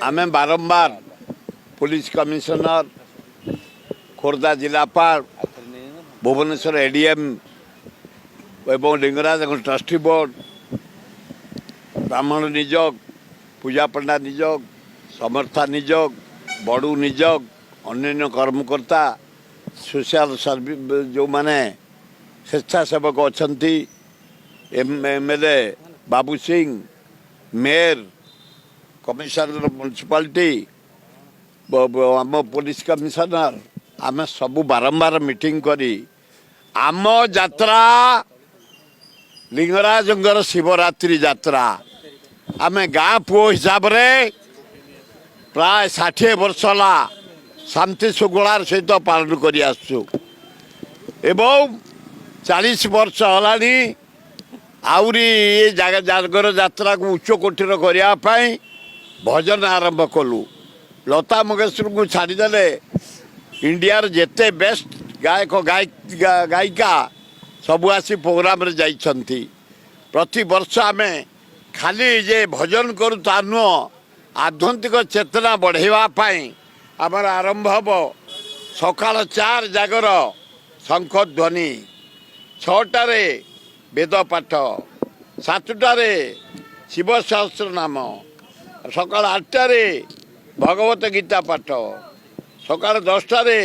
आमे बारंबार police commissioner Khordha जिलापाल भुवनेश्वर एडीएम एवं लिंगराज ट्रस्टी बोर्ड ब्राह्मण निजोग पूजा पंडा निजोग समर्था निजोग बड़ू निजोग अन्य कर्मकर्ता सोशल सर्विस जो माने स्वेच्छासेवक अच्छा MLA Babu Singh mayor commissioner municipality आम पुलिस कमिशनर आम सबू बारंबार मीटिंग करी आम यात्रा लिंगराजंगर शिवरात्रि यात्रा आम गाँ पुओ हिसाब रे प्राय 60 वर्ष ला शांति श्रृंखलार सहित पालन कर आसु एवं 40 वर्ष हलानी आउरी ये जागर यात्रा को उच्च कोटीर करने भजन आरंभ कलु लता मंगेशकर को छाड़देले इंडिया जेते बेस्ट गायक गायिका सबू आसी प्रोग्राम रे जाइछंती प्रति वर्ष आम खाली जे भजन करू ता नुह आध्यात्मिक चेतना बढ़ावाई आमर आरंभ हम सकाल 4 जागर शंख ध्वनि 6टारे वेद पाठ 7टारे शिव सहस्र नाम सकाल 8टारे भगवत गीता पाठ सकाल 10टारे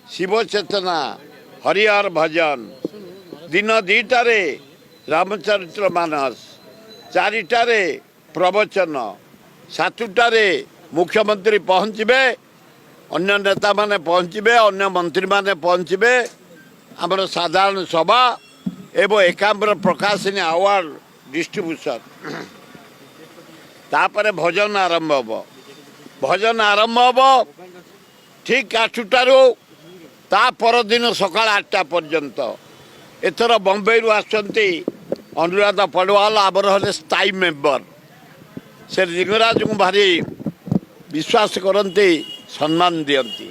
शिव चेतना हरिहर भजन दिन 2टारे रामचरित्र मानस 4टारे प्रवचन 7टारे मुख्यमंत्री पहुँचे अन्य नेता माने पहुँचे अन्य मंत्री माने पहुँचे आमर साधारण सभा एवं एकाम्र प्रकाशनी अवार्ड डिस्ट्रीब्यूशन तापर भजन आरंभ हम भजन आरंभ हम ठीक 8टारू ता परदिन सकाल 8टा पर्यंत एथर बम्बई आसुँच अनुराधा पड़वाल आमर हेले स्थायी मेंबर से लिंगराज को भारी विश्वास करती सम्मान दियंती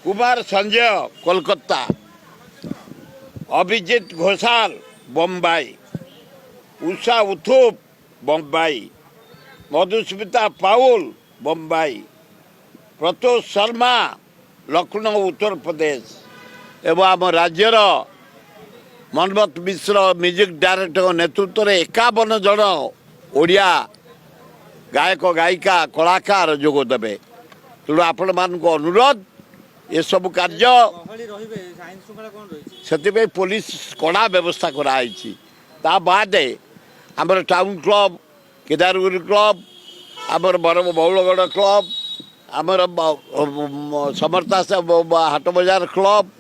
कुमार संजय कोलकाता अभिजीत घोषाल बम्बई उषा उथुप बम्बई मधुस्मिता पाउल बम्बई प्रतोष शर्मा लखनऊ उत्तर प्रदेश एवं आम राज्यर मनमत मिश्र म्यूजिक डायरेक्टर नेतृत्व में 51 जन ओडिया गायक गायिका कलाकार जोगदेवे तेणु आपण मान अनुरोध ये सब कार्य से पुलिस कड़ा व्यवस्था कराई बाद आमर टाउन क्लब केदारगिरी क्लब आमर बौलगढ़ क्लब आमर समर्था हाट बजार क्लब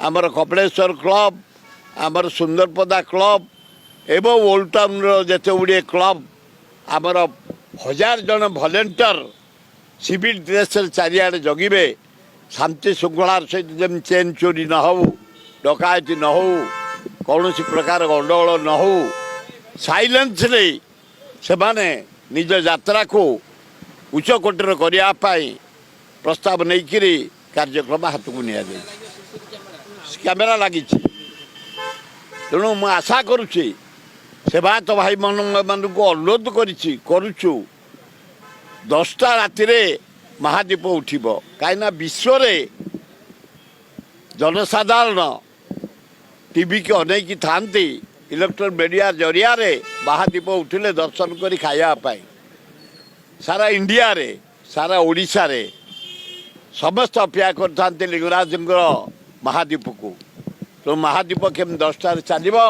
आमर कपिलेश्वर क्लब आमर सुंदरपदा क्लब एवं ओल्ड टाउन जिते गुड़े क्लब आमर 1000 जन भलेंटियर सिविल ड्रेस चारिआडे जगिबे शांति श्रृंखलार सहित जमी चेन चोरी न हो डकायती न हो कौन प्रकार गंडगोल न हो साइलेंसली से माने निज यात्रा को उच्च कोटर करने प्रस्ताव नहीं कार्यक्रम हाथ को नि कैमेरा लगी तेणु मु आशा करुच्ची सेवायत भाई मान को अनुरोध करुचु 10टा राति महादीप उठिब कहीं विश्व जनसाधारण टीवी के अनेक था इलेक्ट्रोनिक मीडिया जरिया महादीप उठिले दर्शन कर खायापाई सारा इंडिया रे सारा ओडिशा रे समस्त अपेक्षा करते लिंगराज महादीप को तो महादीप केम 10टार चलो।